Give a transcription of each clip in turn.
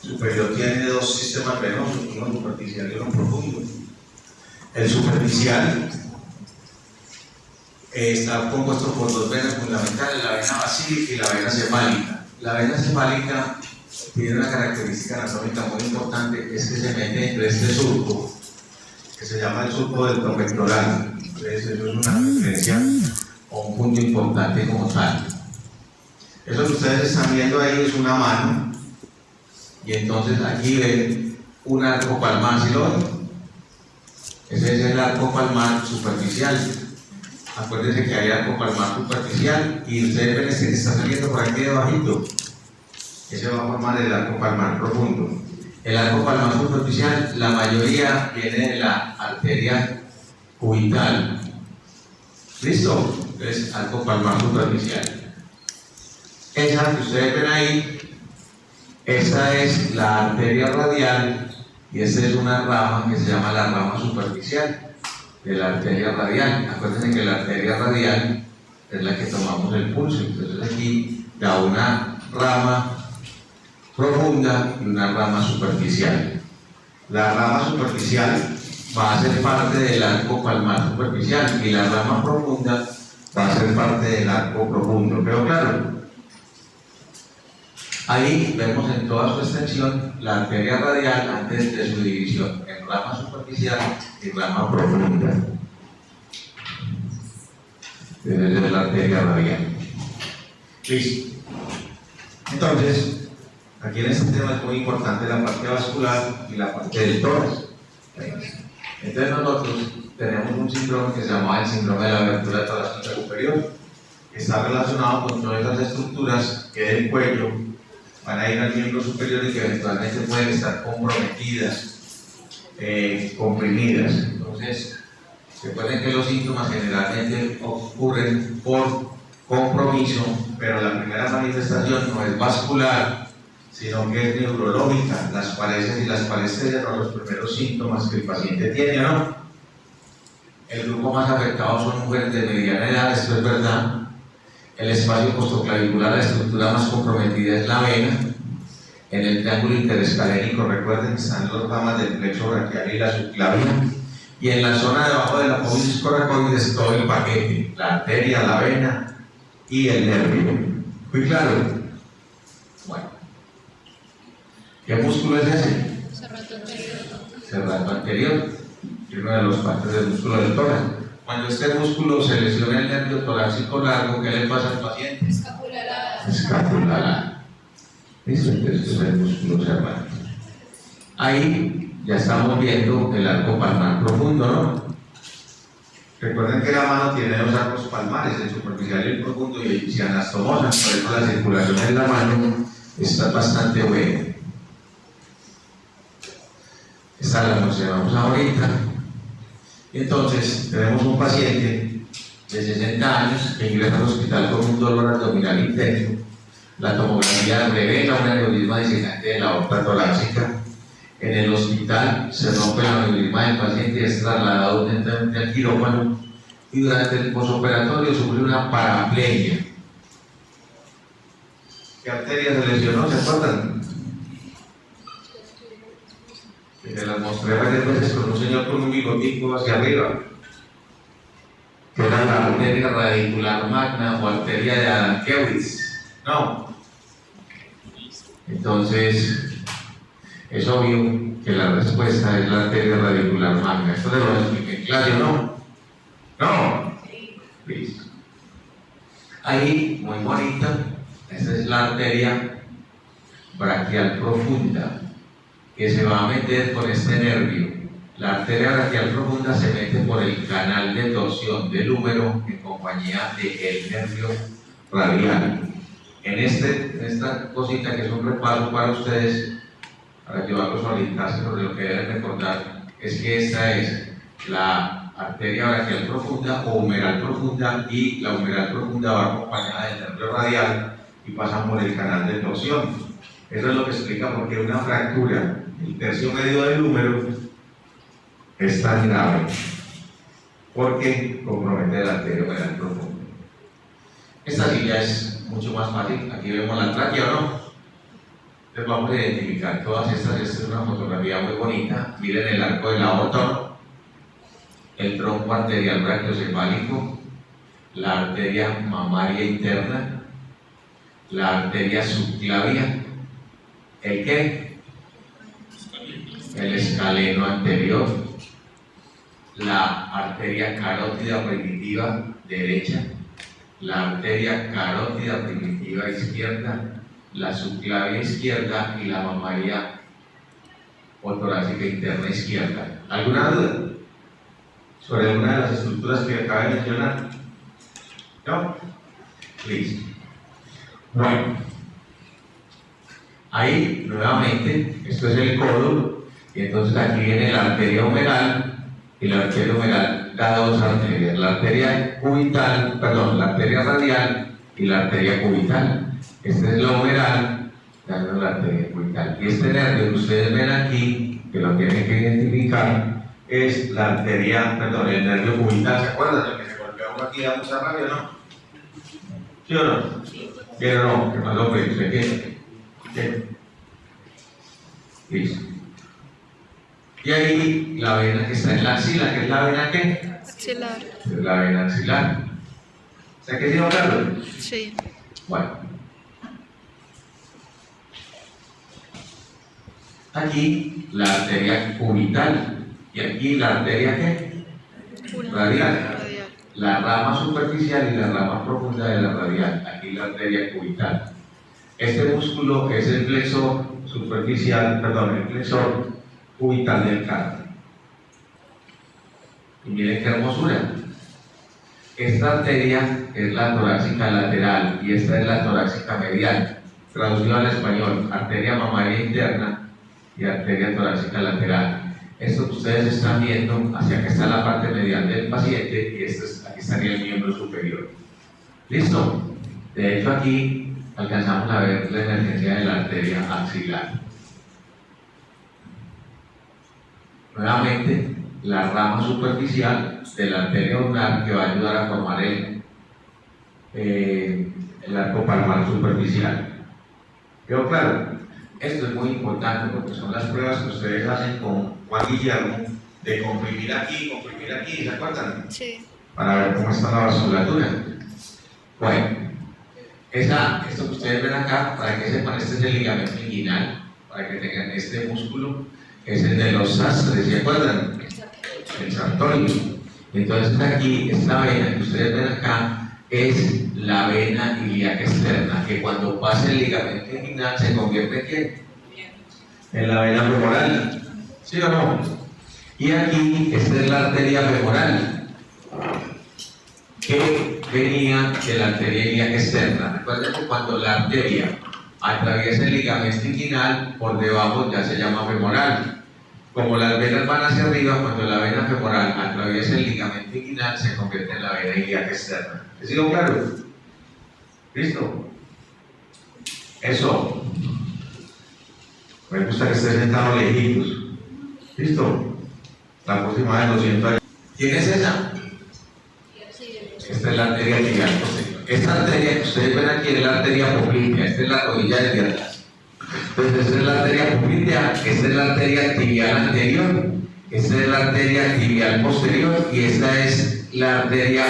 superior tiene dos sistemas venosos, uno superficial y uno profundo. El superficial está compuesto por dos venas fundamentales, la vena basílica y la vena cefálica. La vena cefálica tiene una característica anatómica muy importante, es que se mete entre este surco, que se llama el surco deltopectoral. Entonces, eso es una referencia o un punto importante como tal. Eso que ustedes están viendo ahí es una mano, y entonces aquí ven un arco palmar, ¿sí lo ven? Ese es el arco palmar superficial. Acuérdense que hay arco palmar superficial y ustedes ven este que está saliendo por aquí debajito. Ese va a formar el arco palmar profundo. El arco palmar superficial, la mayoría viene de la arteria cubital. ¿Listo? Entonces, arco palmar superficial. Esa que ustedes ven ahí, esa es la arteria radial y esta es una rama que se llama la rama superficial de la arteria radial. Acuérdense que la arteria radial es la que tomamos el pulso. Entonces aquí da una rama profunda y una rama superficial. La rama superficial va a ser parte del arco palmar superficial y la rama profunda va a ser parte del arco profundo. ¿Quedó claro? Ahí vemos en toda su extensión la arteria radial antes de su división en rama superficial y rama profunda. Desde la arteria radial. Listo. Entonces, aquí en este tema es muy importante la parte vascular y la parte del tórax. Entonces nosotros tenemos un síndrome que se llama el síndrome de la abertura torácica superior, que está relacionado con todas las estructuras que del cuello van a ir al miembro superior y que eventualmente pueden estar comprometidas, comprimidas. Entonces, recuerden que los síntomas generalmente ocurren por compromiso, pero la primera manifestación no es vascular, sino que es neurológica. Las paresis y las parestesias son los primeros síntomas que el paciente tiene, ¿no? El grupo más afectado son mujeres de mediana edad, esto es verdad. El espacio postoclavicular, la estructura más comprometida es la vena. En el triángulo interescalénico, recuerden, están las ramas del plexo braquial y la subclavia. Y en la zona debajo de la apófisis coracoides todo el paquete, la arteria, la vena y el nervio. ¿Muy claro? Bueno. ¿Qué músculo es ese? Cerrato anterior. Cerrato anterior. Es una de las partes del músculo del tórax. Cuando este músculo se lesiona el nervio torácico largo, ¿qué le pasa al paciente? Escapular. Escapular. Eso entonces es el músculo cerrado. Ahí ya estamos viendo el arco palmar profundo, ¿no? Recuerden que la mano tiene dos arcos palmares, el superficial y el profundo, y se anastomosan, por eso la circulación en la mano está bastante buena. Esta la mencionamos ahorita. Entonces, tenemos un paciente de 60 años que ingresa al hospital con un dolor abdominal intenso. La tomografía revela un aneurisma disecante de la aorta torácica. En el hospital se rompe el aneurisma del paciente y es trasladado urgentemente al quirófano. Y durante el posoperatorio sufre una paraplegia. ¿Qué arteria se lesionó? ¿Se acuerdan? Que se las mostré varias veces con un señor con un bigotico hacia arriba, que era la arteria radicular magna o arteria de Adamkiewicz. No. Entonces, es obvio que la respuesta es la arteria radicular magna. Esto lo expliqué en clase, ¿no? No. Listo. Ahí, muy bonita, esta es la arteria braquial profunda, que se va a meter por este nervio. La arteria braquial profunda se mete por el canal de torsión del húmero en compañía del nervio radial. En esta cosita que es un repaso para ustedes, para llevarlos a orientarse sobre lo que deben recordar, es que esta es la arteria braquial profunda o humeral profunda, y la humeral profunda va acompañada del nervio radial y pasa por el canal de torsión. Eso es lo que explica por qué una fractura el tercio medio del húmero es tan grave, porque compromete la arteria humeral profunda. Esta sí ya es mucho más fácil. Aquí vemos la tráquea, ¿no? Entonces vamos a identificar todas estas. Esta es una fotografía muy bonita. Miren el arco del aorto, el tronco arterial brachiocefálico, la arteria mamaria interna, la arteria subclavia, ¿el qué? El escaleno anterior, la arteria carótida primitiva derecha, la arteria carótida primitiva izquierda, la subclavia izquierda y la mamaria o torácica interna izquierda. ¿Alguna duda sobre alguna de las estructuras que acabo de mencionar? ¿No? Listo. Bueno, ahí nuevamente, esto es el codo, y entonces aquí viene la arteria humeral, y la arteria humeral da dos arterias, la arteria cubital, perdón, la arteria radial y la arteria cubital. Este es la humeral, dando la arteria cubital. Y este nervio que ustedes ven aquí, que lo tienen que identificar, es la arteria, perdón, el nervio cubital. ¿Se acuerdan? El que se golpea uno aquí da mucha rabia, ¿no? ¿Sí o no? ¿Quién o no? Que más lo piense. ¿Quién? Listo. Y ahí la vena que está en la axila, ¿qué es la vena qué? Axilar. Es la vena axilar. ¿O sea que sí, Carlos? Sí. Bueno. Aquí la arteria cubital y aquí la arteria ¿qué? Radial. La rama superficial y la rama profunda de la radial. Aquí la arteria cubital. Este músculo es el flexor superficial, perdón, el flexor cubital del cardio. Y miren qué hermosura. Esta arteria es la torácica lateral y esta es la torácica medial. Traducido al español, arteria mamaria interna y arteria torácica lateral. Esto que ustedes están viendo, hacia acá está la parte medial del paciente y aquí estaría el miembro superior. ¿Listo? De hecho aquí alcanzamos a ver la emergencia de la arteria axilar. Nuevamente, la rama superficial de la arteria ulnar que va a ayudar a formar el arco palmar superficial. ¿Quedó claro? Esto es muy importante porque son las pruebas que ustedes hacen con Juan Guillermo de comprimir aquí, ¿se acuerdan? Sí. Para ver cómo está la vasculatura. Bueno, esto que ustedes ven acá, para que sepan, este es el ligamento inguinal, para que tengan este músculo, es el de los sastres, ¿se acuerdan? El sartorio. Entonces aquí, esta vena que ustedes ven acá, es la vena ilíaca externa, que cuando pasa el ligamento inguinal se convierte ¿en qué? En la vena femoral, ¿sí o no? Y aquí, esta es la arteria femoral, que venía de la arteria ilíaca externa. Recuerden que cuando la arteria atraviesa el ligamento inguinal, por debajo ya se llama femoral. Como las venas van hacia arriba, cuando la vena femoral atraviesa el ligamento inguinal, se convierte en la vena ilíaca externa. ¿Ha sido claro? ¿Listo? Eso. Me gusta que estés sentado lejitos. ¿Listo? La próxima de 200 años. ¿Quién es esa? Esta es la arteria tibial posterior. Esta arteria que ustedes ven aquí es la arteria poplitea. Esta es la rodilla desde atrás. Entonces, esta es la arteria poplitea, esta es la arteria tibial anterior, esta es la arteria tibial posterior y esta es la arteria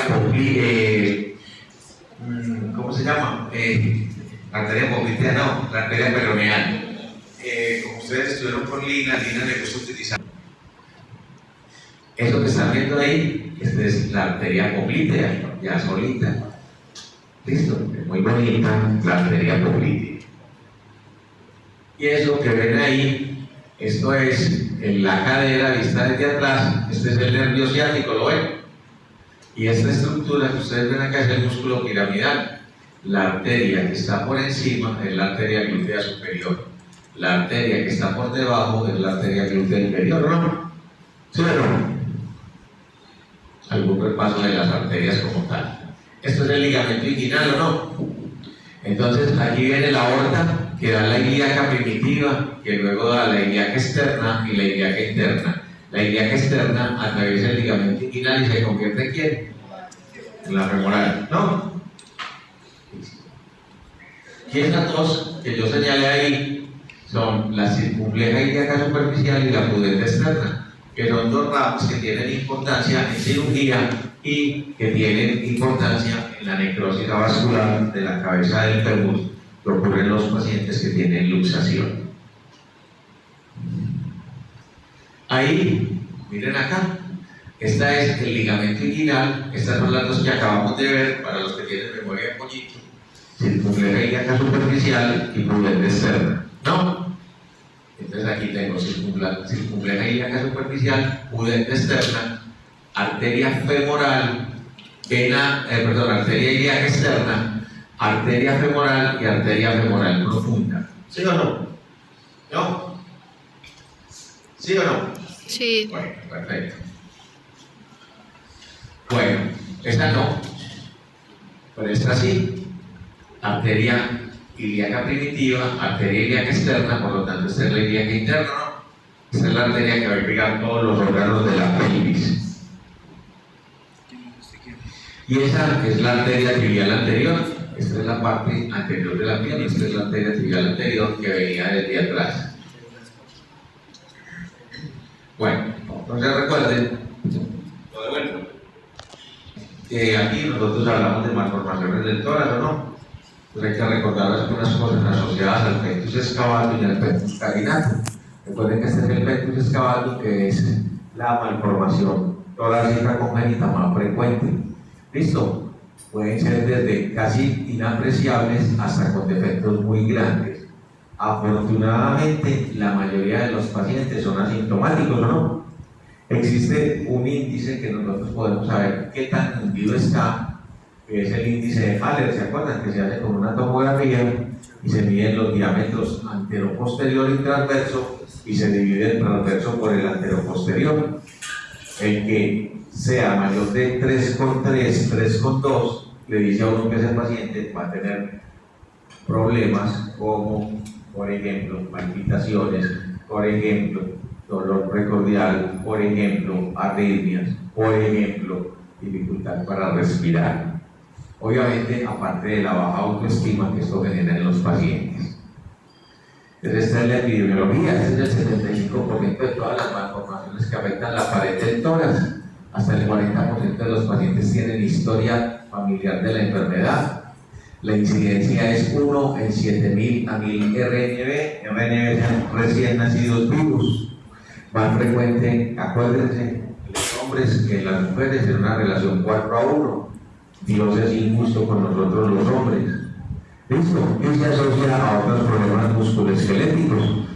¿cómo se llama? La arteria poplitea, no, la arteria peroneal. Como ustedes estuvieron con Lina le gusta utilizar. Eso que están viendo ahí, esta es la arteria poplitea, ya solita. Listo, es muy bonita la arteria poplitea. Y eso que ven ahí, esto es en la cadera vista desde atrás, este es el nervio ciático, ¿lo ven? Y esta estructura que ustedes ven acá es el músculo piramidal. La arteria que está por encima es la arteria glútea superior. La arteria que está por debajo es la arteria glútea inferior, ¿no? ¿Sí o no? Algún repaso de las arterias como tal. Esto es el ligamento inguinal, ¿o no? Entonces aquí viene la aorta, que da la ilíaca primitiva, que luego da la ilíaca externa y la ilíaca interna. La ilíaca externa atraviesa el ligamento inguinal y se convierte ¿en quién? En la femoral, ¿no? Y estas dos que yo señalé ahí son la circunfleja ilíaca superficial y la pudente externa, que son dos ramos que tienen importancia en cirugía y que tienen importancia en la necrosis vascular de la cabeza del fémur que ocurre en los pacientes que tienen luxación. Ahí, miren acá, esta es el ligamento inguinal, estas son las dos que acabamos de ver para los que tienen memoria de pollito, circunfleja ilíaca superficial y pudente externa, ¿no? Entonces aquí tengo circunfleja ilíaca superficial, pudente externa, arteria femoral, arteria ilíaca externa, arteria femoral y arteria femoral profunda. ¿Sí o no? ¿No? ¿Sí o no? Sí. Bueno, perfecto. Bueno, esta no, pero esta sí. Arteria ilíaca primitiva, arteria ilíaca externa, por lo tanto esta es la ilíaca interna, ¿no? Esta es la arteria que va a irrigar todos los órganos de la pelvis. Y esa es la arteria tibial anterior. Esta es la parte anterior de la pierna, esta es la arteria tibial anterior que venía desde atrás. Bueno, entonces recuerden, lo de vuelta, que aquí nosotros hablamos de malformaciones del tórax, ¿o no? Pues hay que recordar algunas cosas asociadas al pectus excavatum y al pectus carinatum. Recuerden que este es el pectus excavatum, que es la malformación torácica congénita más frecuente. ¿Listo? Pueden ser desde casi inapreciables hasta con defectos muy grandes. Afortunadamente, la mayoría de los pacientes son asintomáticos, ¿no? Existe un índice que nosotros podemos saber qué tan hundido está, que es el índice de Haller. ¿Se acuerdan? Que se hace con una tomografía y se miden los diámetros antero-posterior y transverso y se divide el transverso por el antero-posterior. El que sea mayor de 3,3, 3,2, le dice a uno que ese paciente va a tener problemas como, por ejemplo, palpitaciones, por ejemplo, dolor precordial, por ejemplo, arritmias, por ejemplo, dificultad para respirar. Obviamente, aparte de la baja autoestima que esto genera en los pacientes. Entonces, esta es la epidemiología, este es el 75% de todas las malformaciones que afectan la pared del tórax. Hasta el 40% de los pacientes tienen historia familiar de la enfermedad. La incidencia es 1 en 7.000 a 1.000 RNB. RNB son recién nacidos vivos. Más frecuente, acuérdense, en los hombres que en las mujeres, en una relación 4:1. Dios es injusto con nosotros los hombres. ¿Listo? Y se asocia a otros problemas musculoesqueléticos.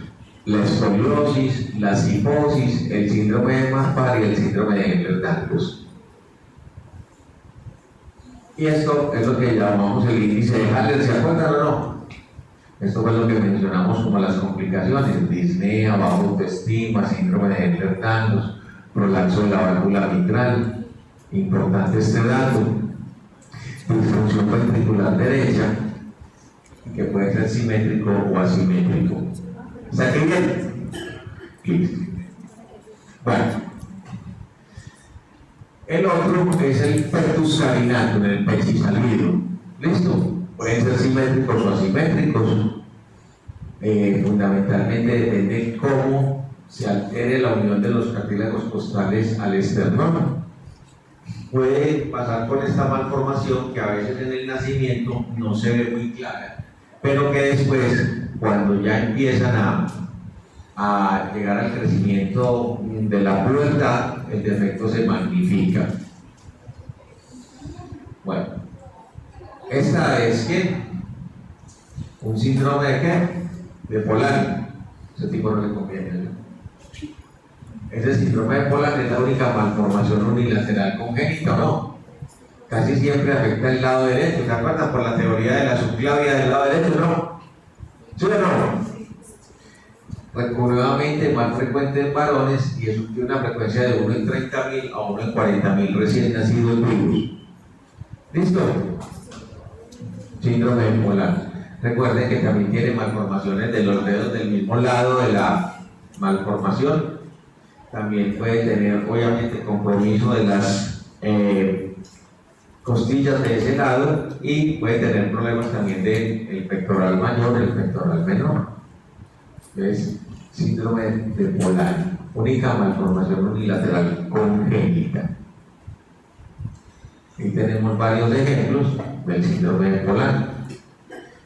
La escoliosis, la cifosis, el síndrome de Maspar y el síndrome de Ehlers-Danlos. Y esto es lo que llamamos el índice de Haller, ¿se acuerdan o no? Esto fue lo que mencionamos como las complicaciones: disnea, baja autoestima, síndrome de Ehlers-Danlos, prolapso de la válvula mitral. Importante este dato: disfunción ventricular derecha, que puede ser simétrico o asimétrico. ¿Está aquí bien? Listo. Bueno, el otro es el pectus carinatum, el pechisalvido. ¿Listo? Pueden ser simétricos o asimétricos. Fundamentalmente depende de cómo se altere la unión de los cartílagos costales al esternón. Puede pasar con esta malformación que a veces en el nacimiento no se ve muy clara, pero que después, cuando ya empiezan a llegar al crecimiento de la pubertad, el defecto se magnifica. Bueno, esta es que un síndrome de qué? De Polanyi. Ese tipo no le conviene, ¿no? Ese síndrome de Polanyi es la única malformación unilateral congénita, ¿no? Casi siempre afecta el lado derecho. ¿Se acuerdan? Por la teoría de la subclavia del lado derecho, ¿no? ¿Sí o no? Recurrentemente más frecuente en varones y eso tiene una frecuencia de 1 en 30.000 a 1 en 40.000 recién nacidos vivos. ¿Listo? Síndrome de Polanyi. Recuerden que también tiene malformaciones de los dedos del mismo lado de la malformación. También puede tener, obviamente, compromiso de las costillas de ese lado y puede tener problemas también del pectoral mayor y el pectoral menor. es síndrome de Polanyi, única malformación unilateral congénita. Y tenemos varios ejemplos del síndrome de Polanyi.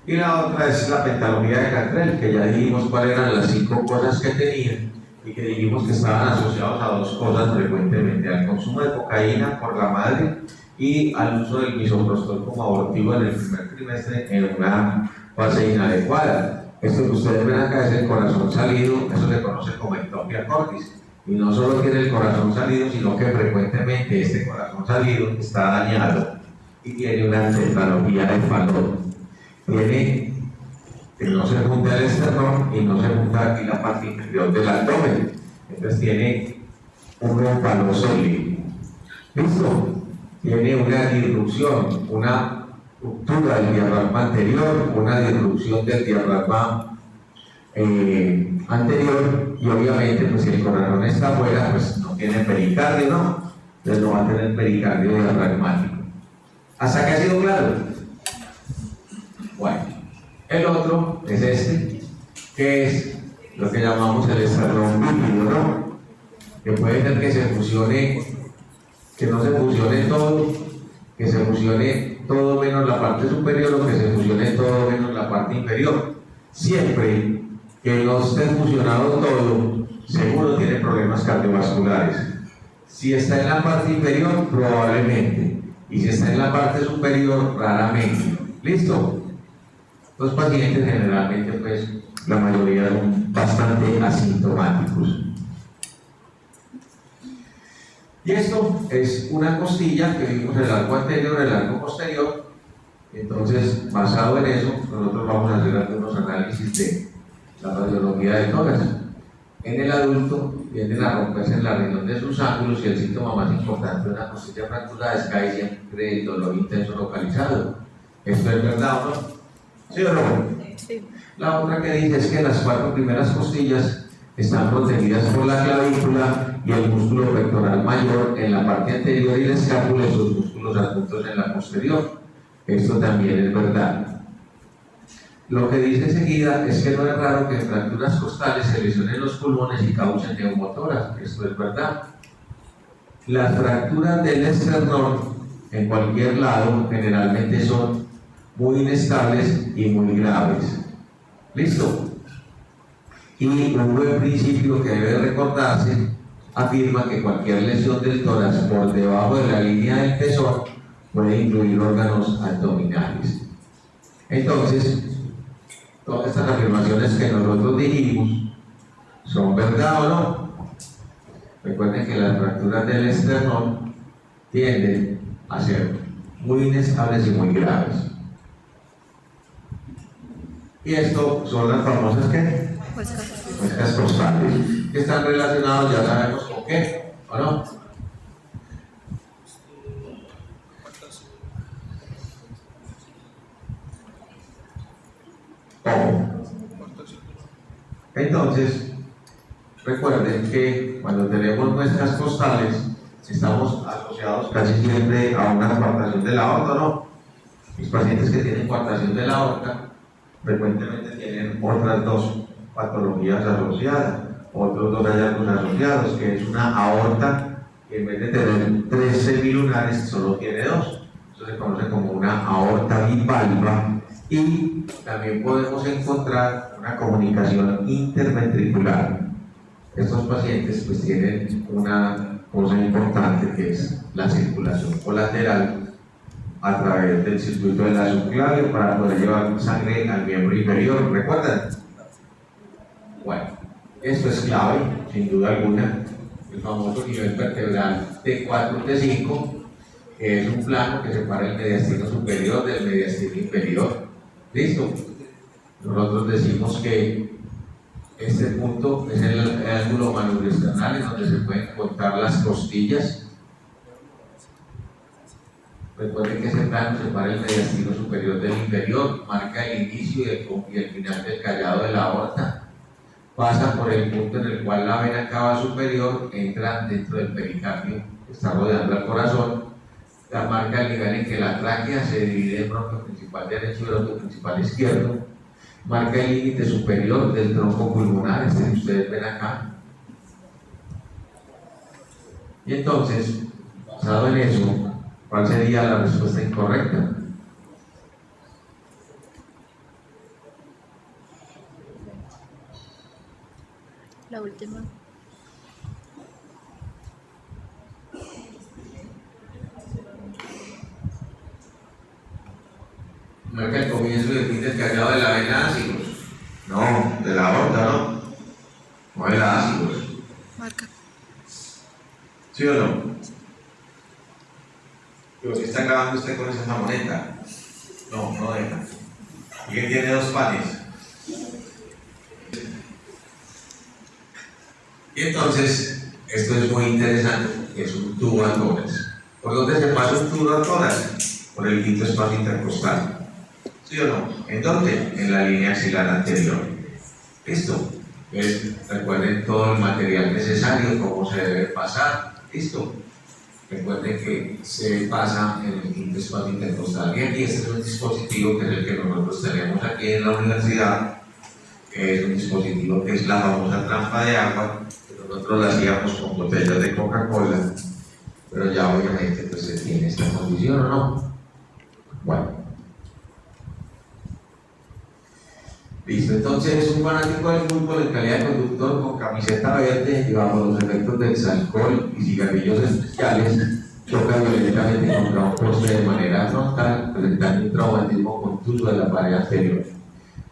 Y la otra es la pentalogía de Cantrell, que ya dijimos cuáles eran las 5 cosas que tenían y que dijimos que estaban asociados a 2 cosas frecuentemente: al consumo de cocaína por la madre y al uso del misoprostol como abortivo en el primer trimestre en una fase inadecuada. Esto que ustedes ven acá es el corazón salido, eso se conoce como ectopia cordis. Y no solo tiene el corazón salido, sino que frecuentemente este corazón salido está dañado y tiene una tetralogía de Fallot. Tiene que no se junta el esternón y no se junta aquí la parte inferior del abdomen. Entonces tiene un encefalocele. ¿Listo? Tiene una disrupción, una ruptura del diafragma anterior, una disrupción del diafragma anterior, y obviamente pues si el corazón está afuera, pues no tiene pericardio, ¿no? Entonces no va a tener pericardio diafragmático. ¿Hasta que ha sido claro? Bueno, el otro es este, que es lo que llamamos el esternón bífido, ¿no? Que puede ser que se fusione, que no se fusione todo, que se fusione todo menos la parte superior, o que se fusione todo menos la parte inferior. Siempre que no esté fusionado todo, seguro tiene problemas cardiovasculares. Si está en la parte inferior, probablemente, y si está en la parte superior, raramente. ¿Listo? Los pacientes generalmente, pues, la mayoría son bastante asintomáticos. Y esto es una costilla que vimos en el arco anterior, el arco posterior. Entonces, basado en eso, nosotros vamos a hacer algunos análisis de la radiología de tórax. En el adulto tienden a romperse en la región de sus ángulos, y el síntoma más importante de una costilla fracturada es que hay siempre el dolor intenso localizado. ¿Esto es verdad o no? ¿Sí o no? Sí. La otra que dice es que las 4 primeras costillas están protegidas por la clavícula y el músculo pectoral mayor en la parte anterior, y la escápula y sus músculos adjuntos en la posterior. Esto también es verdad. Lo que dice enseguida es que no es raro que en fracturas costales se lesionen los pulmones y causen neumotórax. Esto es verdad. Las fracturas del esternón en cualquier lado generalmente son muy inestables y muy graves. ¿Listo? Y un buen principio que debe recordarse afirma que cualquier lesión del tórax por debajo de la línea del pezón puede incluir órganos abdominales. Entonces, todas estas afirmaciones que nosotros dijimos son verdad o no. Recuerden que las fracturas del esternón tienden a ser muy inestables y muy graves. Y esto son las famosas ¿qué? Muescas costales, que están relacionados, ya sabemos con qué, ¿o no? Entonces, recuerden que cuando tenemos muescas costales, estamos asociados casi siempre a una coartación de la aorta, ¿no? Los pacientes que tienen coartación de la aorta frecuentemente tienen otras 2 patologías asociadas, otros 2 hallazgos asociados, que es una aorta que en vez de tener 3 semilunares solo tiene 2. Eso se conoce como una aorta bivalva, y también podemos encontrar una comunicación interventricular. Estos pacientes pues tienen una cosa importante, que es la circulación colateral a través del circuito de la subclavia para poder llevar sangre al miembro inferior. ¿Recuerdan? Bueno, esto es clave, sin duda alguna. El famoso nivel vertebral T4 T5, que es un plano que separa el mediastino superior del mediastino inferior. ¿Listo? Nosotros decimos que este punto es el ángulo manubrioesternal, en donde se pueden contar las costillas. Recuerden que ese plano separa el mediastino superior del inferior, marca el inicio y el final del callado de la aorta, pasa por el punto en el cual la vena cava superior entra dentro del pericardio que está rodeando al corazón, la marca el nivel en que la tráquea se divide en bronquio principal derecho y bronquio principal izquierdo, marca el límite superior del tronco pulmonar, este que ustedes ven acá. Y entonces, basado en eso, ¿cuál sería la respuesta incorrecta? La última. Marca el comienzo y el fin del callado de la vena ácidos. No, de la aorta, ¿no? No de la ácidos. Marca. ¿Sí o no? Pero si está acabando usted con esa jamoneta. No, no deja. ¿Y quién tiene dos panes? Y entonces, esto es muy interesante, es un tubo al tórax. ¿Por dónde se pasa un tubo al tórax? Por el quinto espacio intercostal. ¿Sí o no? ¿En dónde? En la línea axilar anterior. ¿Listo? Entonces, recuerden todo el material necesario, cómo se debe pasar. ¿Listo? Recuerden que se pasa en el quinto espacio intercostal. Bien, y este es un dispositivo que es el que nosotros tenemos aquí en la universidad. Es un dispositivo que es la famosa trampa de agua, que nosotros la hacíamos con botellas de Coca-Cola, pero ya obviamente pues se tiene esta condición, ¿o no? Bueno. Listo, entonces un fanático del fútbol en calidad de conductor con camiseta verde y bajo los efectos del alcohol y cigarrillos especiales choca violentamente contra un poste de manera frontal, presentando un traumatismo contuso de la pared anterior,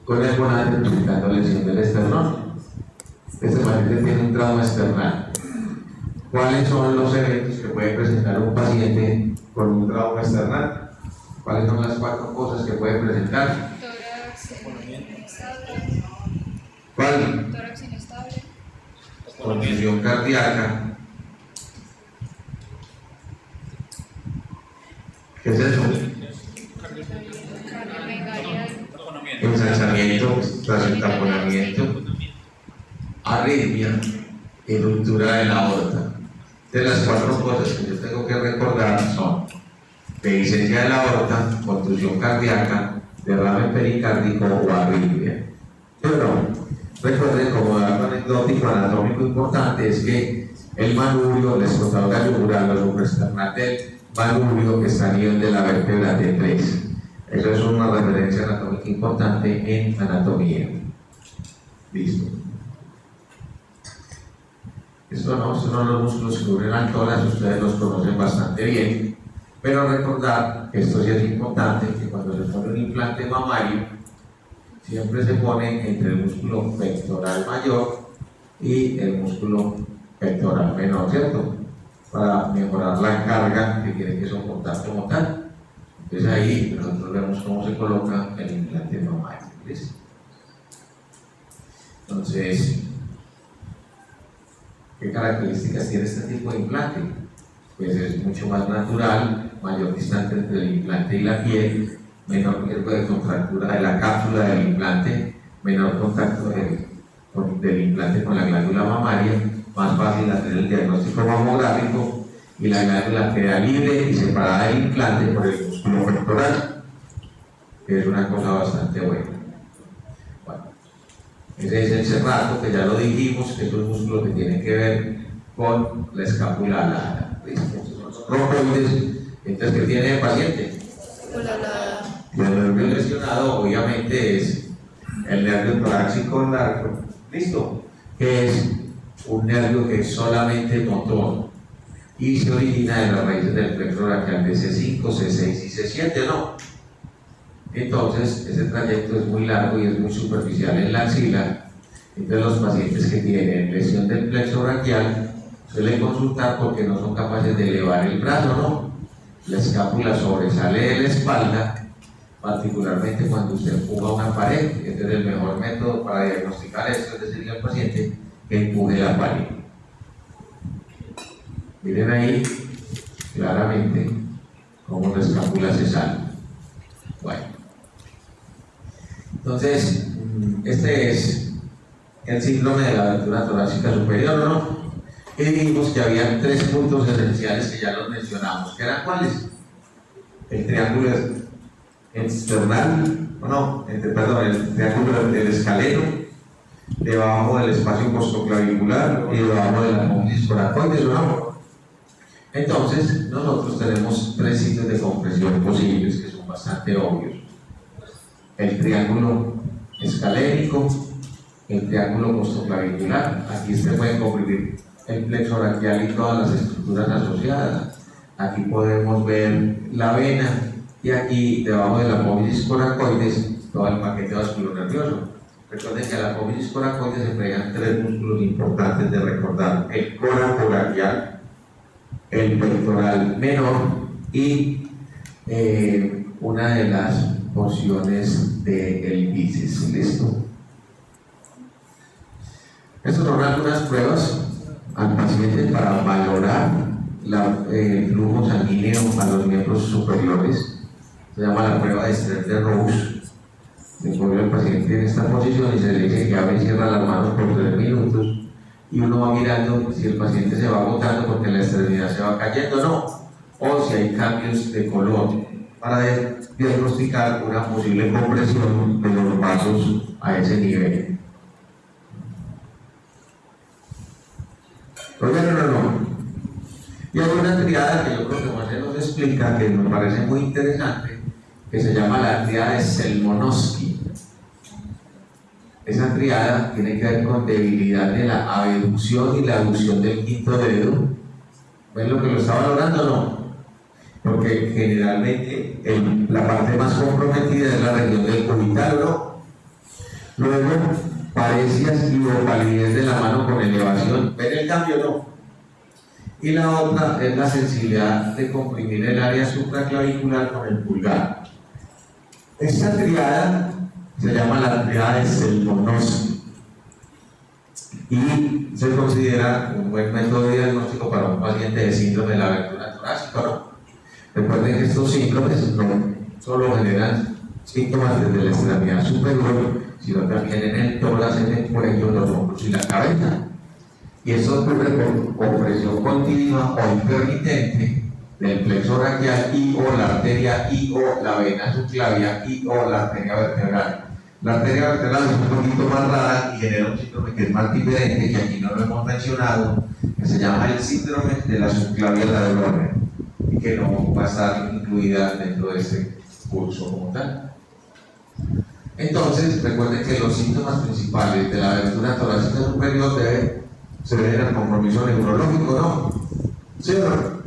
con el bonate presentando lesión del esternón. Este paciente tiene un trauma esternal. ¿Cuáles son los eventos que puede presentar un paciente con un trauma esternal? ¿Cuáles son las 4 cosas que puede presentar? Tórax inestable. ¿Cuál? Tórax inestable. Condición cardíaca. ¿Qué es eso? Cardiomegalia. Ensanchamiento tras el taponamiento, arritmia y ruptura de la aorta. De las 4 cosas que yo tengo que recordar son dehiscencia de la aorta, contusión cardíaca, derrame pericárdico o arritmia. Pero recuerden, como dato anecdótico anatómico importante, es que el manubrio, la escotadura yugular, la supraesternal del manubrio está a nivel de la vértebra T3. Eso es una referencia anatómica importante en anatomía. Listo. Estos no son los músculos que cubren al tórax, ustedes los conocen bastante bien, pero recordar que esto sí es importante, que cuando se pone un implante mamario, siempre se pone entre el músculo pectoral mayor y el músculo pectoral menor, ¿cierto? Para mejorar la carga que tiene que soportar como tal. Entonces ahí nosotros vemos cómo se coloca el implante mamario. ¿Listo? Entonces, ¿qué características tiene este tipo de implante? Pues es mucho más natural, mayor distancia entre el implante y la piel, menor riesgo de contractura de la cápsula del implante, menor contacto del implante con la glándula mamaria, más fácil hacer el diagnóstico mamográfico y la glándula queda libre y separada del implante por el músculo pectoral, que es una cosa bastante buena. Bueno, ese es el cerrato, que ya lo dijimos, que es un músculo que tiene que ver con la escápula alada. Los romboides, entonces, ¿qué tiene el paciente? El nervio lesionado, obviamente, es el nervio torácico largo, ¿listo? Que es un nervio que es solamente motor y se origina de las raíces del plexo braquial de C5, C6 y C7, ¿no? Entonces, ese trayecto es muy largo y es muy superficial en la axila. Entonces, los pacientes que tienen lesión del plexo braquial suelen consultar porque no son capaces de elevar el brazo, ¿no? La escápula sobresale de la espalda, particularmente cuando usted empuja una pared. Este es el mejor método para diagnosticar esto, es decirle al paciente que empuje la pared. Miren ahí claramente cómo la escápula se sale. Bueno, entonces, este es el síndrome de la abertura torácica superior, ¿no? Y dijimos que había 3 puntos esenciales que ya los mencionamos. ¿Que eran cuáles? El triángulo external, el triángulo del escaleno, debajo del espacio costoclavicular y debajo de la apófisis coracoides, ¿no? Entonces, nosotros tenemos tres sitios de compresión posibles que son bastante obvios: el triángulo escalénico, el triángulo costoclavicular. Aquí se puede comprimir el plexo braquial y todas las estructuras asociadas. Aquí podemos ver la vena y aquí debajo de la apófisis coracoides todo el paquete vasculonervioso. Recuerden que a la apófisis coracoides se pegan tres músculos importantes de recordar: el coracobraquial, el pectoral menor y una de las porciones del bíceps. ¿Listo? Estas son algunas pruebas al paciente para valorar el flujo sanguíneo a los miembros superiores. Se llama la prueba de estrés de Rous. Le pone al paciente en esta posición y se le dice que abre y cierra las manos por 3 minutos, y uno va mirando si el paciente se va agotando porque la extremidad se va cayendo o no, o si hay cambios de color, para diagnosticar una posible compresión de los vasos a ese nivel. ¿Oyeron o no? Y hay una triada que yo creo que José nos explica, que nos parece muy interesante, que se llama la triada de Selmonovsky. Esa triada tiene que ver con debilidad de la abducción y la aducción del quinto dedo. ¿Ven lo que lo está valorando o no? Porque generalmente la parte más comprometida es la región del cubital, ¿no? Luego, parecias y palidez de la mano con elevación. ¿Ven el cambio o no? Y la otra es la sensibilidad de comprimir el área supraclavicular con el pulgar. Esta triada se llama la triada de Selmonovsky y se considera un buen método de diagnóstico para un paciente de síndrome de la abertura torácica, ¿no? Recuerden que estos síndromes no solo generan síntomas desde la extremidad superior, sino también en el tórax, en el cuello, los hombros y la cabeza. Y esto ocurre por compresión continua o intermitente del plexo braquial y o la arteria y o la vena subclavia y o la arteria vertebral. La arteria vertebral es un poquito más rara y genera un síndrome que es más diferente, que aquí no lo hemos mencionado, que se llama el síndrome de la subclavia ladrona, y que no va a estar incluida dentro de este curso como tal. Entonces, recuerden que los síntomas principales de la abertura torácica superior se deben al compromiso neurológico, ¿no? ¿Sí o no?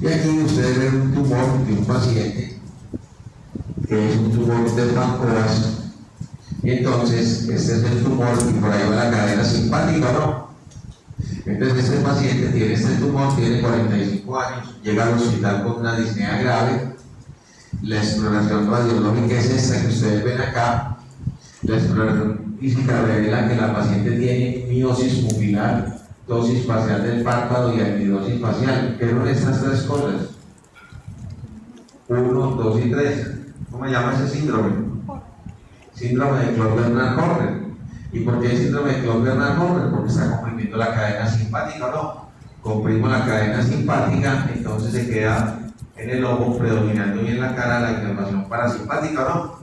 Y aquí ustedes ven un tumor de un paciente, que es un tumor del páncreas, y entonces este es el tumor y por ahí va la cadena simpática, ¿no? Entonces este paciente tiene este tumor, tiene 45 años, llega al hospital con una disnea grave. La exploración radiológica es esta que ustedes ven acá. La exploración física revela que la paciente tiene miosis pupilar, dosis facial del párpado y antidosis facial. ¿Qué son estas tres cosas? 1, 2 y 3. ¿Cómo se llama ese síndrome? Síndrome de Claude-Bernard-Horner. ¿Y por qué síndrome de Claude-Bernard-Horner? Porque está comprimiendo la cadena simpática, ¿no? Comprimo la cadena simpática, entonces se queda en el ojo predominando y en la cara la inflamación parasimpática, ¿no?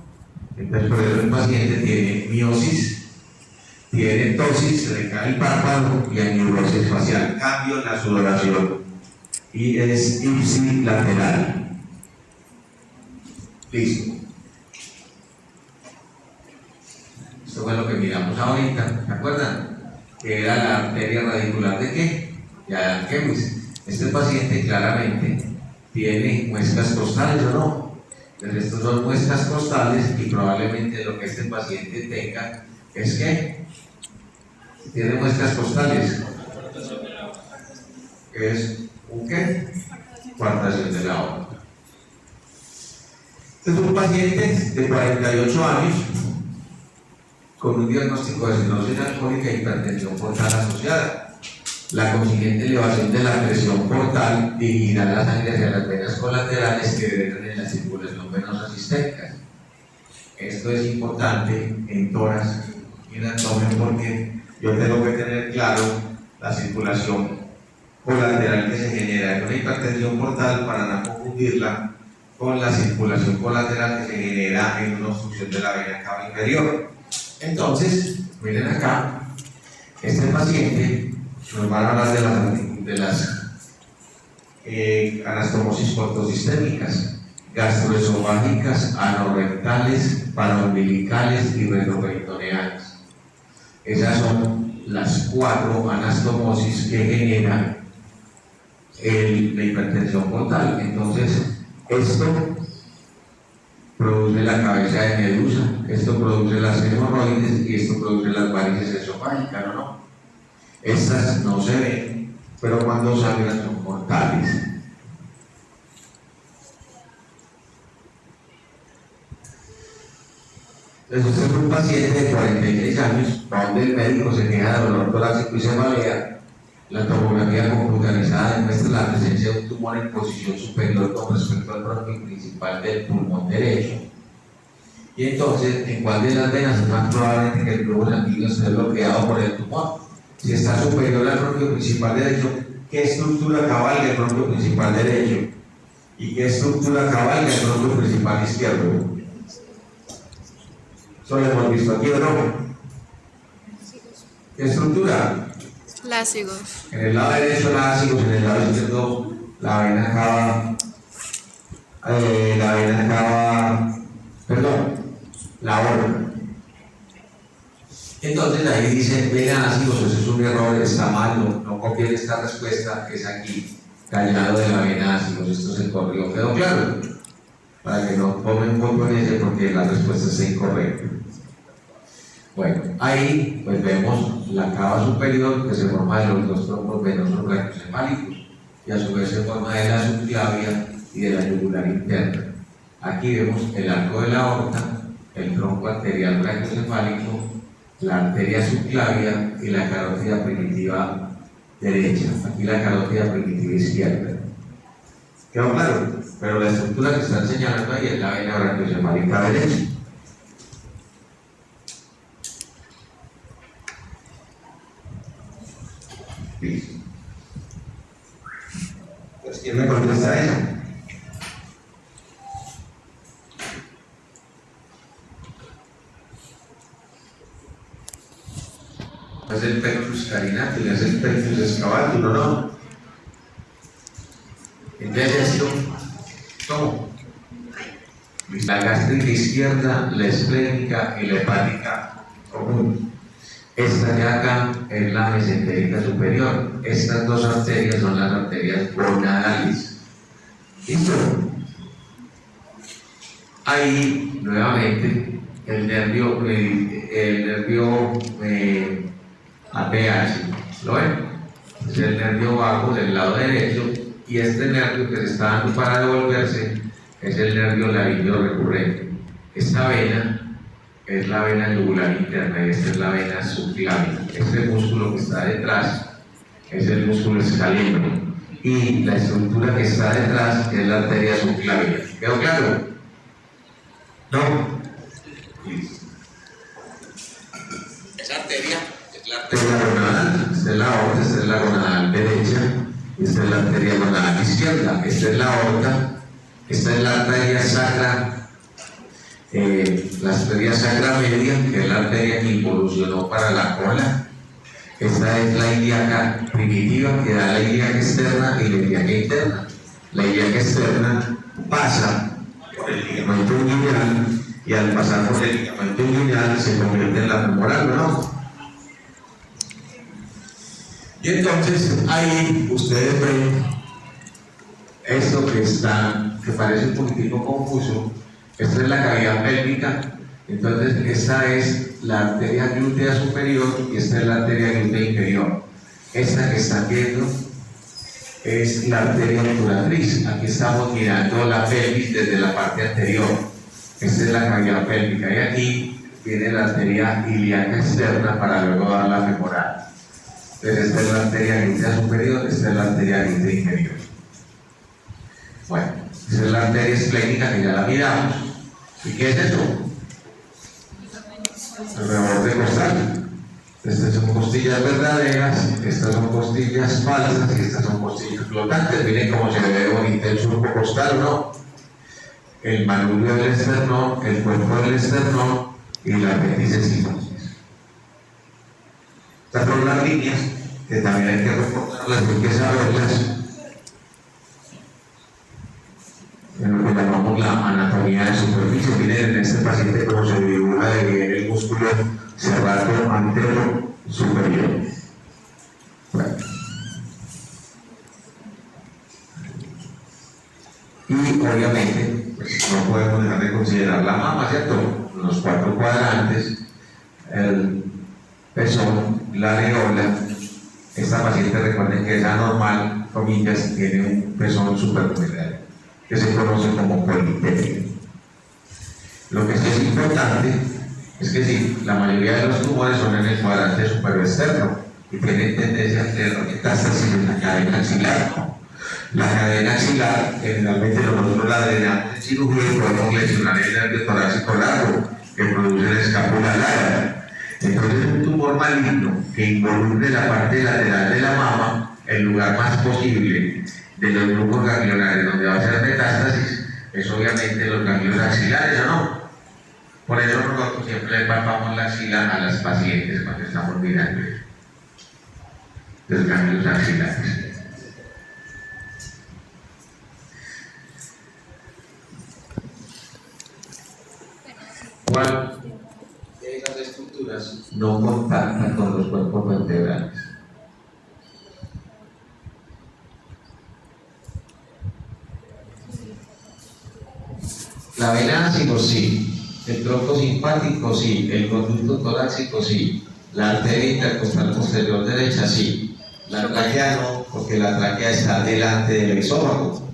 Entonces, por eso el paciente tiene miosis, tiene tosis, se le cae el párpado y aneurosis facial, cambio en la sudoración y es ipsilateral. Listo. Esto fue lo que miramos ahorita, ¿se acuerdan? Que era la arteria radicular de qué? De Adam-Kewis. Este paciente claramente tiene muescas costales o no. Entonces, estos son muescas costales y probablemente lo que este paciente tenga es que tiene muescas costales. ¿Qué es un qué? Coartación de la aorta. Este es un paciente de 48 años con un diagnóstico de cirrosis alcohólica e hipertensión portal asociada. La consiguiente elevación de la presión portal dirigirá la sangre hacia las venas colaterales que drenan en la circulación venosa sistémica. Esto es importante en tórax y en abdomen porque yo tengo que tener claro la circulación colateral que se genera en una hipertensión portal para no confundirla con la circulación colateral que se genera en una obstrucción de la vena cava inferior. Entonces, miren acá, este paciente nos van a hablar de las anastomosis portosistémicas, gastroesofágicas, anorrectales, paraumbilicales y retroperitoneales. Esas son las 4 anastomosis que generan la hipertensión portal. Entonces, esto produce la cabeza de medusa, esto produce las hemorroides y esto produce las varices esofágicas, ¿no? Estas no se ven, pero cuando sangran son mortales. Entonces, usted es un paciente de 46 años, donde el médico se queja de dolor torácico y cefalea. La tomografía computarizada demuestra la presencia de un tumor en posición superior con respecto al bronquio principal del pulmón derecho. Y entonces, ¿en cuál de las venas es más probable que el flujo sanguíneo esté bloqueado por el tumor? Si está superior al bronquio principal derecho, ¿qué estructura cabalga el bronquio principal derecho? ¿Y qué estructura cabalga el bronquio principal izquierdo? Eso lo hemos visto aquí, ¿o no? ¿Qué estructura? Lásigos. En el lado derecho lásigos, en el lado izquierdo la vena cava, la aorta. Entonces ahí dice vena lásigos, eso es un error, está mal, no copien esta respuesta, es aquí, callado de la vena lásigos, esto es el correo, ¿quedó claro? Para que no tomen foto en ese porque la respuesta está incorrecta. Bueno, ahí pues vemos la cava superior que se forma de los 2 troncos venosos brachiocefálicos y a su vez se forma de la subclavia y de la yugular interna. Aquí vemos el arco de la aorta, el tronco arterial brachiocefálico, la arteria subclavia y la carótida primitiva derecha. Aquí la carótida primitiva izquierda. ¿Quedó claro? Pero la estructura que están señalando ahí es la vena brachiocefálica derecha. Listo. Pues, ¿quién me contesta eso? Es el pectus carinatum, es el pectus excavatum, ¿no? Entonces esto, ¿cómo? La gástrica izquierda, la esplénica y la hepática común. Esta de acá es la mesentérica superior. Estas 2 arterias son las arterias gonadales. ¿Listo? Ahí, nuevamente, el nervio APH, ¿lo ven? Es el nervio vago del lado derecho y este nervio que se está dando para devolverse es el nervio laringio recurrente. Esta vena es la vena yugular interna y esta es la vena subclavia. Este músculo que está detrás es el músculo escaleno y la estructura que está detrás es la arteria subclavia. ¿Quedó claro? ¿No? Listo. Esa arteria es la arteria gonadal, esta es la aorta, esta es la gonadal derecha, esta es la arteria gonadal izquierda, esta es la aorta, esta es la arteria sacra. La arteria sacra media, que es la arteria que involucionó para la cola. Esta es la ilíaca primitiva, que da la ilíaca externa y la ilíaca interna. La ilíaca externa pasa por el ligamento inguinal y al pasar por el ligamento inguinal se convierte en la femoral, ¿no? Y entonces ahí ustedes ven esto que parece un poquitico confuso. Esta es la cavidad pélvica, entonces esta es la arteria glútea superior y esta es la arteria glútea inferior. Esta que están viendo es la arteria obturatriz. Aquí estamos mirando la pelvis desde la parte anterior. Esta es la cavidad pélvica y aquí viene la arteria ilíaca externa para luego dar la femoral. Entonces esta es la arteria glútea superior, esta es la arteria glútea inferior. Bueno, esa es la arteria esplénica que ya la miramos. ¿Y qué es eso? El reborde costal. Estas son costillas verdaderas, estas son costillas falsas y estas son costillas flotantes. Miren cómo se ve bonito el surco costal, ¿no? el manubrio del esternón, el cuerpo del esternón y la apéndice sigmoides. Estas son las líneas que también hay que reportarlas, hay que saberlas en lo que llamamos la anatomía de superficie. Miren en este paciente cómo se dibuja de bien el músculo serrato antero superior. Bueno. Y obviamente pues, no podemos dejar de considerar la mama, ¿cierto? Los 4 cuadrantes, el pezón, la areola. Esta paciente, recuerden que es anormal, comillas, tiene un pezón supernumeral, que se conoce como polipético. Lo que sí es importante es que sí, la mayoría de los tumores son en el cuadrante superior externo y tienen tendencia a tener metástasis en la cadena axilar. La cadena axilar, generalmente nosotros la drenamos en cirugía y podemos lesionar el nervio torácico largo que produce la escápula larga. Entonces, un tumor maligno que involucre la parte lateral de la mama, el lugar más posible de los grupos ganglionares donde va a ser metástasis, es obviamente los ganglios axilares, ¿o no? Por eso nosotros siempre le palpamos la axila a las pacientes cuando estamos mirando los ganglios axilares. ¿Cuál de esas estructuras no contacta con los cuerpos vertebrales? La vena ácido sí, el tronco simpático sí, el conducto torácico sí, la arteria intercostal posterior derecha sí, la tráquea no, porque la tráquea está delante del exófago,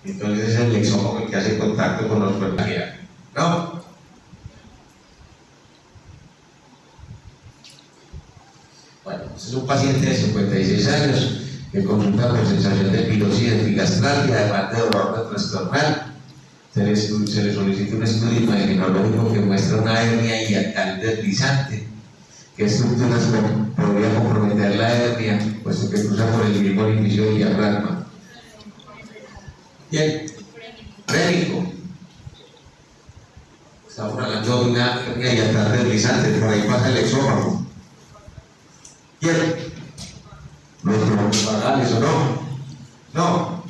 entonces es el exófago el que hace contacto con los vertebrales, ¿no? Bueno, este es un paciente de 56 años que consulta con sensación de pirosis epigastral y además de dolor retroesternal. Se le solicita un estudio imaginológico que muestra una hernia hiatal deslizante. ¿Qué estructuras podría comprometer la hernia? Puesto que cruza por el mismo orificio del diafragma. Bien, frénico. Estamos hablando de una hernia hiatal deslizante, por ahí pasa el exófago. Bien, los troncos vagales o no. No.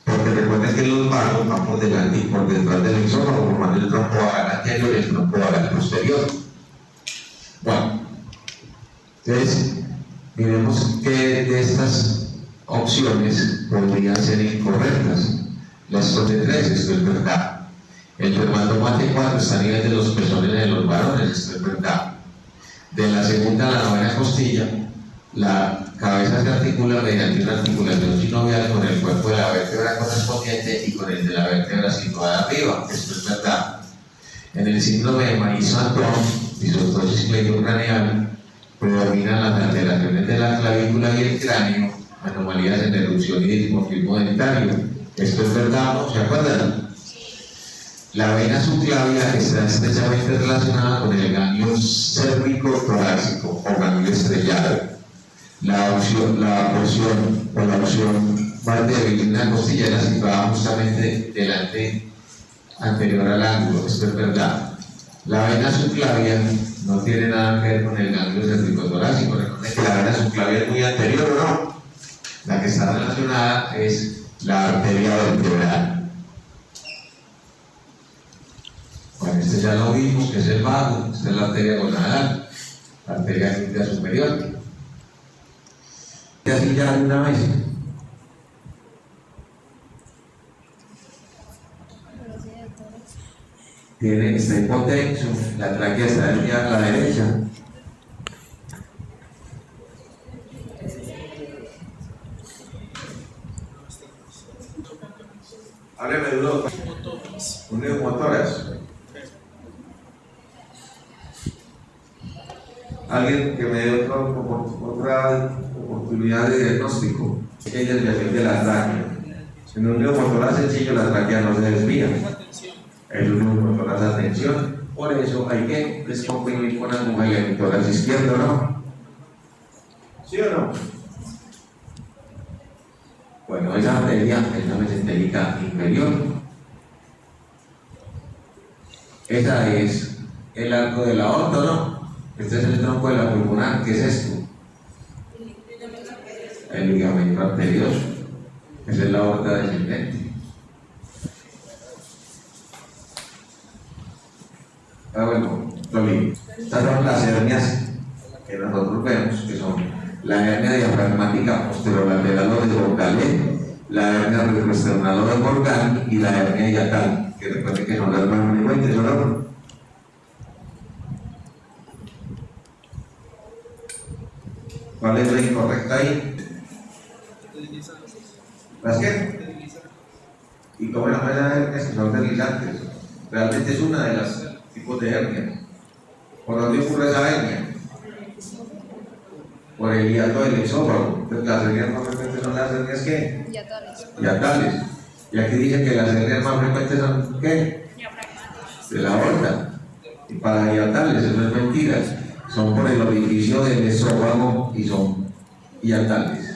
Porque recuerden que los vagos van por delante y por detrás del exófago, formando el tronco vagal anterior y el tronco vagal posterior. Bueno, entonces, miremos que de estas opciones podrían ser incorrectas. Las son de 3, esto es verdad. El dermatomate 4 está a nivel de los pezones de los varones, esto es verdad. De la segunda a la novena costilla, la cabeza se articula mediante una articulación sinovial con el cuerpo de la vértebra correspondiente y con el de la vértebra situada arriba. Esto es verdad. En el síndrome de Maillard-Santón, disostosis cleidocraneal, predominan las alteraciones de la clavícula y el cráneo, anomalías en erupción y dimorfismo dentario. Esto es verdad, ¿no? ¿Se acuerdan? La vena subclavia está estrechamente relacionada con el ganglio cérvico-torácico o ganglio estrellado. La opción más débil de una costilla situada justamente delante, anterior al ángulo. Esto es verdad. La vena subclavia no tiene nada que ver con el ganglio cérvico-torácico. Recuerden que la vena subclavia es muy anterior, ¿o no? La que está relacionada es la arteria vertebral. Bueno, este ya lo vimos, que es el vago, esta es la arteria gonadal, la arteria glútea superior. Y así ya de una vez. Está hipotenso, la tráquea está desviada a la derecha. Hábleme de un neumotórax. Alguien que me dé otra oportunidad de diagnóstico. Es que hay desviación de la tráquea. En un neumotórax sencillo la tráquea no se desvía. Es un neumotórax a tensión. Por eso hay que descomprimir con aguja y el tórax izquierdo, ¿no? ¿Sí o no? Bueno, esa arteria es una mesentérica inferior. Esa es el arco de la aorta, ¿no? Este es el tronco de la pulmonar. ¿Qué es esto? El ligamento arterioso. Esa es la aorta descendente. Bueno, estas son las hernias que nosotros vemos, que son la hernia diafragmática posterolateral o desborgalé, la hernia retroesternal o desborgal y la hernia hiatal, que recuerden que son las más frecuentes, ¿no? ¿Cuál es la incorrecta ahí? ¿Las qué? ¿Y cómo las hernias que son deslizantes? Realmente es una de las tipos de hernia. ¿Por dónde ocurre esa hernia? Por el hiato del esófago. Entonces, las hernias más frecuentes son las hernias ¿qué? Hiatales. Y aquí dicen que las hernias más frecuentes son ¿qué? De la aorta. Y para hiatales, eso es mentira. Son por el orificio del esófago y son hiatales.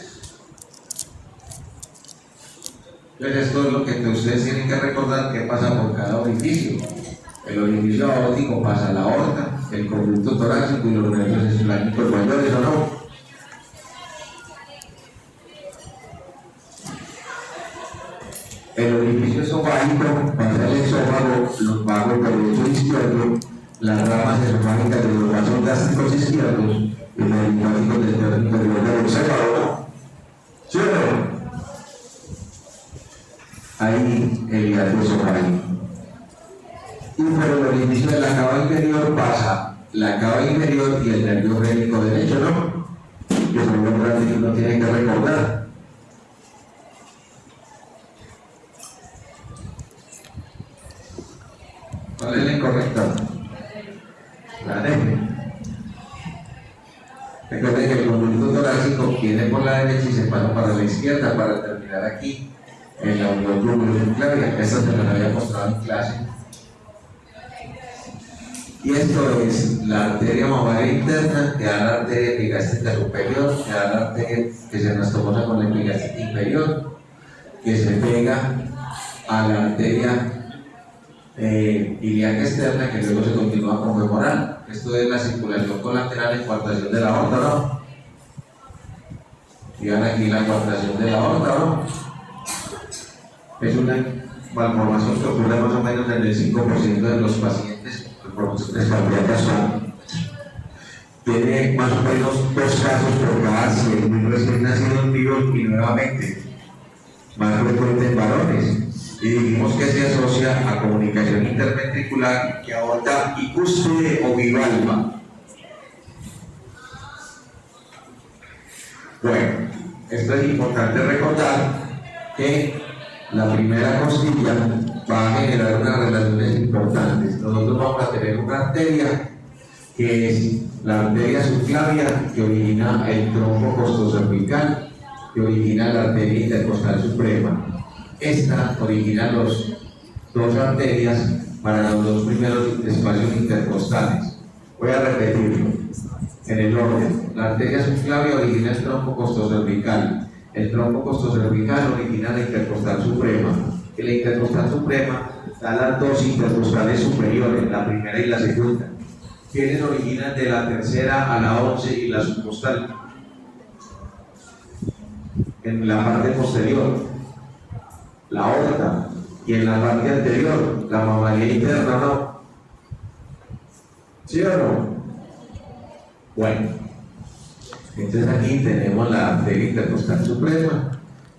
Entonces, esto es lo que ustedes tienen que recordar que pasa por cada orificio. El orificio aórtico pasa a la aorta, el conducto torácico y los nervios esofágicos mayores, ¿o no? El orificio esofágico pasa al esófago, los vagos derecho e izquierdo, las ramas esofágicas de los vasos gástricos izquierdos y los linfáticos del tercio inferior del encéfalo, ¿no? ¿Sí o no? Ahí el hiato esofágico. Y por el orificio de la cava inferior pasa la cava inferior y el nervio frénico derecho, ¿no? Que son los grandes que uno tiene que recordar. ¿Cuál es la incorrecta? La D. Recuerden que el conducto torácico viene por la derecha y se pasa para la izquierda para terminar aquí en la unión túbulo-subclavia. Esta se las había mostrado en clase. Y esto es la arteria mamaria interna, que da la arteria epigástica superior, que da la arteria que se anastomosa con la epigástica inferior, que se pega a la arteria ilíaca externa, que luego se continúa con femoral. Esto es la circulación colateral en coartación de la aorta, ¿no? Fijan aquí la coartación de la aorta, ¿no? Es una malformación que ocurre más o menos en el 5% de los pacientes con proporciones cardíacas son. Tiene más o menos 2 casos por cada 100.000 recién nacidos vivos y nuevamente más frecuente en varones. Y dijimos que se asocia a comunicación interventricular que aorta y cúspide o bivalva. Bueno, esto es importante recordar que la primera costilla va a generar unas relaciones importantes. Nosotros vamos a tener una arteria que es la arteria subclavia que origina el tronco costocervical, que origina la arteria intercostal suprema. Esta origina las 2 arterias para los 2 primeros espacios intercostales. Voy a repetirlo en el orden. La arteria subclavia origina el tronco costocervical. El tronco costocervical origina la intercostal suprema. Y la intercostal suprema da las 2 intercostales superiores, la primera y la segunda. ¿Quiénes originan de la tercera a la 11 y la subcostal? En la parte posterior, la aorta, y en la parte anterior, la mamaria interna, ¿no? ¿Sí o no? Bueno, entonces aquí tenemos la arteria intercostal suprema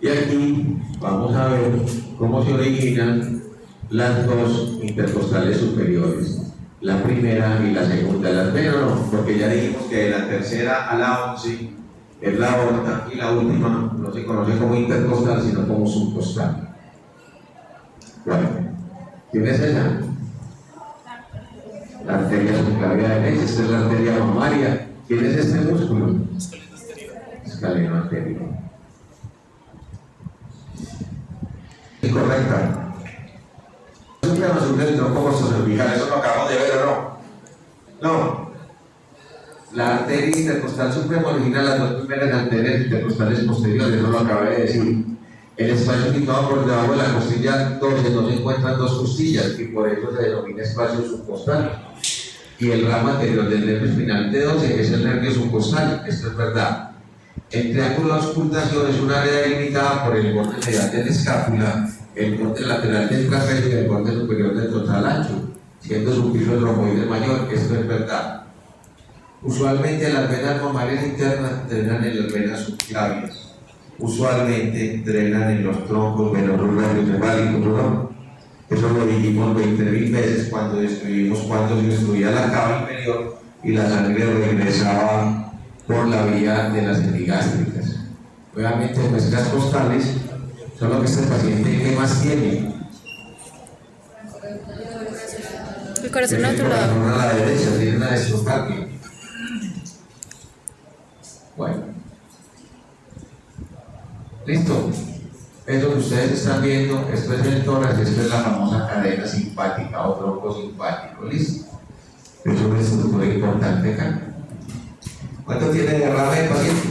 y aquí vamos a ver cómo se originan las 2 intercostales superiores, la primera y la segunda. Las ven o no, porque ya dijimos que de la tercera a la 11 es la aorta y la última no se conoce como intercostal sino como subcostal. Bueno, ¿quién es ella? La arteria subclavia derecha. Esta es la arteria mamaria. ¿Quién es este músculo? Escaleno arterial. Incorrecta. Suprema surge el tronco costocervical. Eso lo acabamos de ver o no. No. La arteria intercostal suprema origina las 2 primeras arterias intercostales posteriores. Eso lo acabé de decir. El espacio situado por debajo de la costilla donde no se encuentran dos costillas y por eso se denomina espacio subcostal. Y el ramo anterior del nervio espinal T12 es el nervio subcostal, esto es verdad. El triángulo de auscultación es un área delimitada por el borde medial de la escápula, el borde lateral del trapecio y el borde superior del total ancho, siendo su piso romboide mayor, esto es verdad. Usualmente las venas mamarias internas drenan en las venas subclavias. Usualmente drenan en los troncos venosos radiocefálicos, ¿no? Eso lo dijimos 20.000 veces cuando describimos cuando se destruía la cava inferior y la sangre regresaba por la vía de las epigástricas. Obviamente muestras costales son lo que este paciente ¿qué más tiene? El corazón a otro El lado. corazón a la derecha, tiene una destrocardia. Bueno. ¿Listo? Eso que ustedes están viendo, esto es el tórax, esto es la famosa cadena simpática o tronco simpático, ¿listo? Eso es una estructura importante acá. ¿Cuánto tiene derrame el paciente?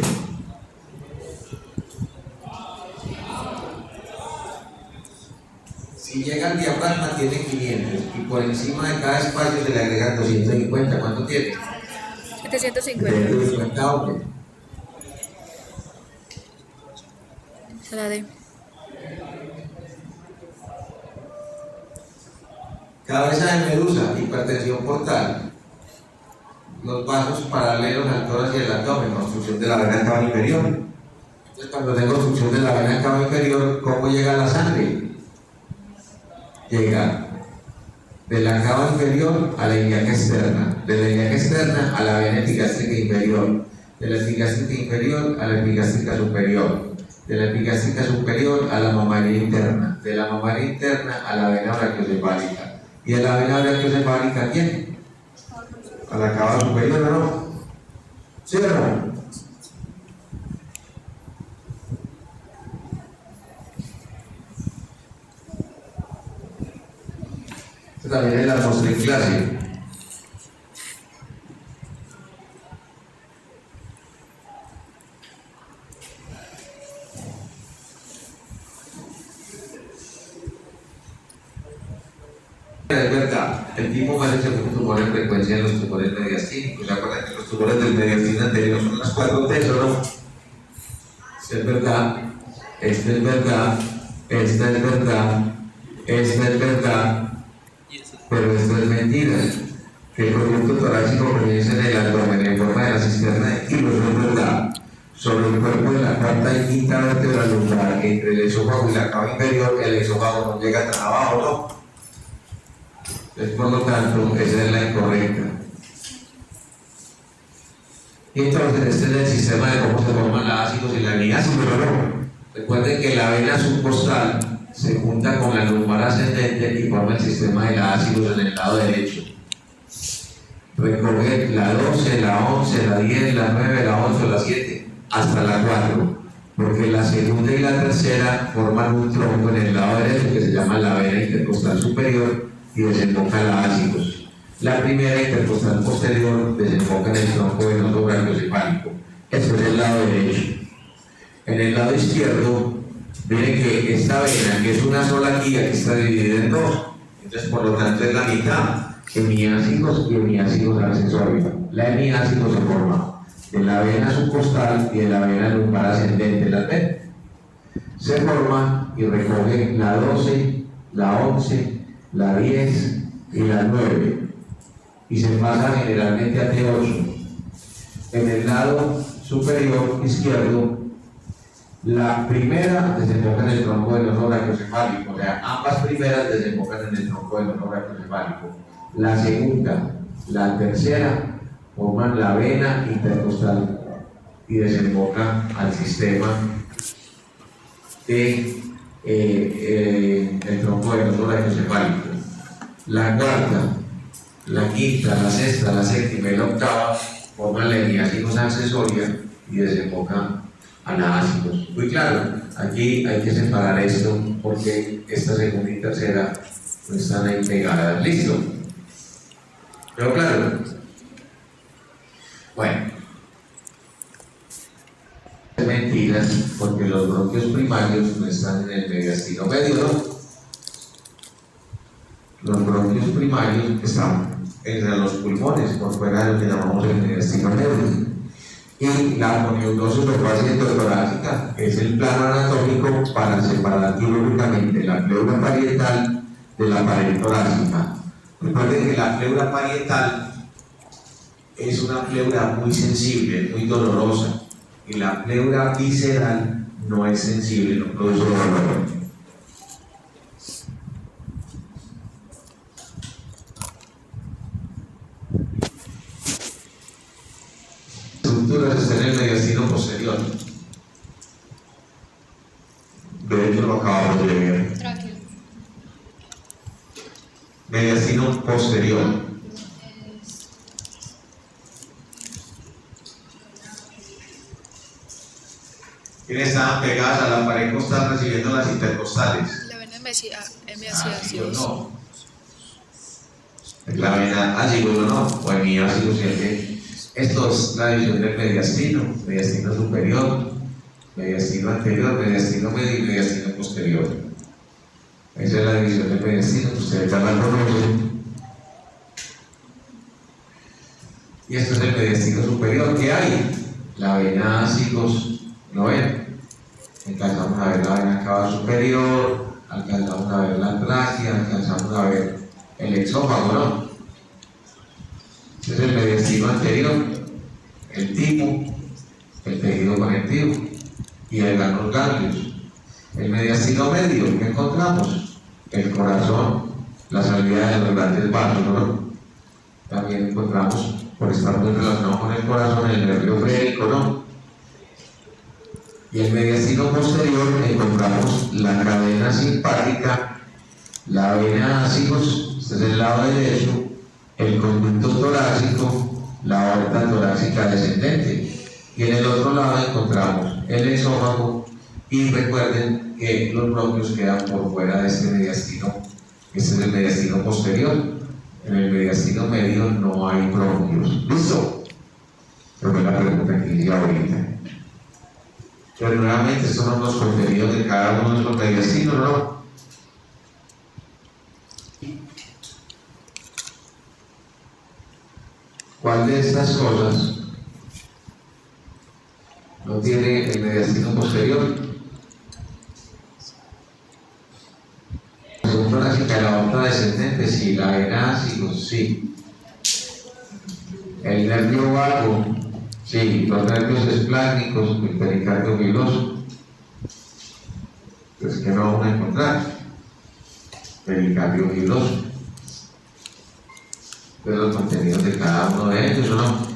Si llega al diafragma tiene 500 y por encima de cada espacio se le agregan 250. ¿Cuánto tiene? 750. 750 hombre. Se la de. Cabeza de medusa, hipertensión portal. Los vasos paralelos al tórax y el abdomen, obstrucción de la vena cava inferior. Entonces, cuando tengo obstrucción de la vena cava inferior, ¿cómo llega la sangre? Llega de la cava inferior a la ilíaca externa, de la ilíaca externa a la vena epigástrica inferior, de la epigástrica inferior a la epigástrica superior, de la epigástrica superior a la mamaria interna, de la mamaria interna a la vena brachiocefálica, y de la vena brachiocefálica ¿a quién? A la cava superior, ¿no? ¿Sí o no? Esto también es la mostré en clase. Es verdad, el tipo más es un tumor en frecuencia en los tumores mediastínicos. ¿Se acuerdan que los tumores del mediastino anterior son las 4T, ¿o no? Esto es verdad, esto es verdad, esta es verdad, esta es verdad, pero esto es mentira. Que el conducto torácico comienza en el abdomen en forma de la cisterna de kilos, no es verdad. Sobre el cuerpo de la cuarta y quinta vértebra lumbar, entre el esófago y la cava inferior, el esófago no llega tan abajo, ¿no? Entonces, por lo tanto, esa es la incorrecta. Y entonces, este es el sistema de cómo se forman los ácidos y la hemiácidos, ¿no? Recuerden que la vena subcostal se junta con la lumbar ascendente y forma el sistema de la ácidos en el lado derecho. Recoger la 12, la 11, la 10, la 9, la 11, la 7, hasta la 4. Porque la segunda y la tercera forman un tronco en el lado derecho que se llama la vena intercostal superior y desemboca la ácidos. La primera intercostal posterior desemboca en el tronco venoso brachiocefálico. Eso es el lado derecho. En el lado izquierdo, miren que esta vena, que es una sola aquí, aquí está dividida en dos. Entonces, por lo tanto, es la mitad. Hemiácidos y hemiácidos accesorios. La hemiácido se forma de la vena subcostal y de la vena lumbar ascendente. ¿Las ven? Se forma y recoge la 12, la 11, la 10 y la 9 y se pasa generalmente a T8. En el lado superior izquierdo, la primera desemboca en el tronco venoso brachiocefálico, o sea, ambas primeras desembocan en el tronco venoso brachiocefálico. La segunda, la tercera forman la vena intercostal y desemboca al sistema de el tronco venoso brachiocefálico. La cuarta, la quinta, la sexta, la séptima y la octava forman la hemiácidos accesoria y desembocan a la ácidos. Muy claro, aquí hay que separar esto porque esta segunda y tercera no están ahí pegadas. ¿Listo? ¿Pero claro? Bueno. mentiras, porque los bronquios primarios no están en el mediastino medio, ¿no? Los bronquios primarios están entre los pulmones, por fuera de lo que llamamos el mediastino medio. Y la aponeurosis superficial torácica es el plano anatómico para separar quirúrgicamente la pleura parietal de la pared torácica. Recuerden que la pleura parietal es una pleura muy sensible, muy dolorosa, y la pleura visceral no es sensible, no produce dolor. Estructuras están en el mediastino posterior. De hecho, lo acabamos de ver. Tráqueo. Mediastino posterior. ¿Quiénes estaban pegadas a la pared costal recibiendo las intercostales? La vena hemiacial. No. La vena ácido no, o hemiácido siempre. Esto es la división del mediastino superior, mediastino anterior, mediastino medio y mediastino posterior. Esa es la división del mediastino, que ustedes ya la conocen. Y esto es el mediastino superior. ¿Qué hay? La vena ácidos, ¿lo ven? Alcanzamos a ver la vena cava superior, alcanzamos a ver la tráquea, alcanzamos a ver el exófago, ¿no? Este es el mediastino anterior, el timo, el tejido conectivo y el los ganglios. El mediastino medio, ¿qué encontramos? El corazón, la salida de los grandes vasos, ¿no? También encontramos, por estar muy relacionado con el corazón, el nervio frénico, ¿no? Y el mediastino posterior encontramos la cadena simpática, la vena ácidos, este es el lado derecho, el conducto torácico, la aorta torácica descendente, y en el otro lado encontramos el esófago, y recuerden que los bronquios quedan por fuera de este mediastino. Este es el mediastino posterior. En el mediastino medio no hay bronquios. ¿Listo? Pero es la pregunta que hice ahorita. Pero nuevamente estos son los contenidos de cada uno de los mediastinos, ¿no? ¿Cuál de estas cosas no tiene el mediastino posterior? La segunda torácica, la aorta descendente, sí. La vena ácidos, sí. El nervio vago, sí. Los nervios espláncnicos, el pericardio filoso. Pues que no vamos a encontrar. Pericardio filoso. De los contenidos de cada uno de ellos, ¿o no?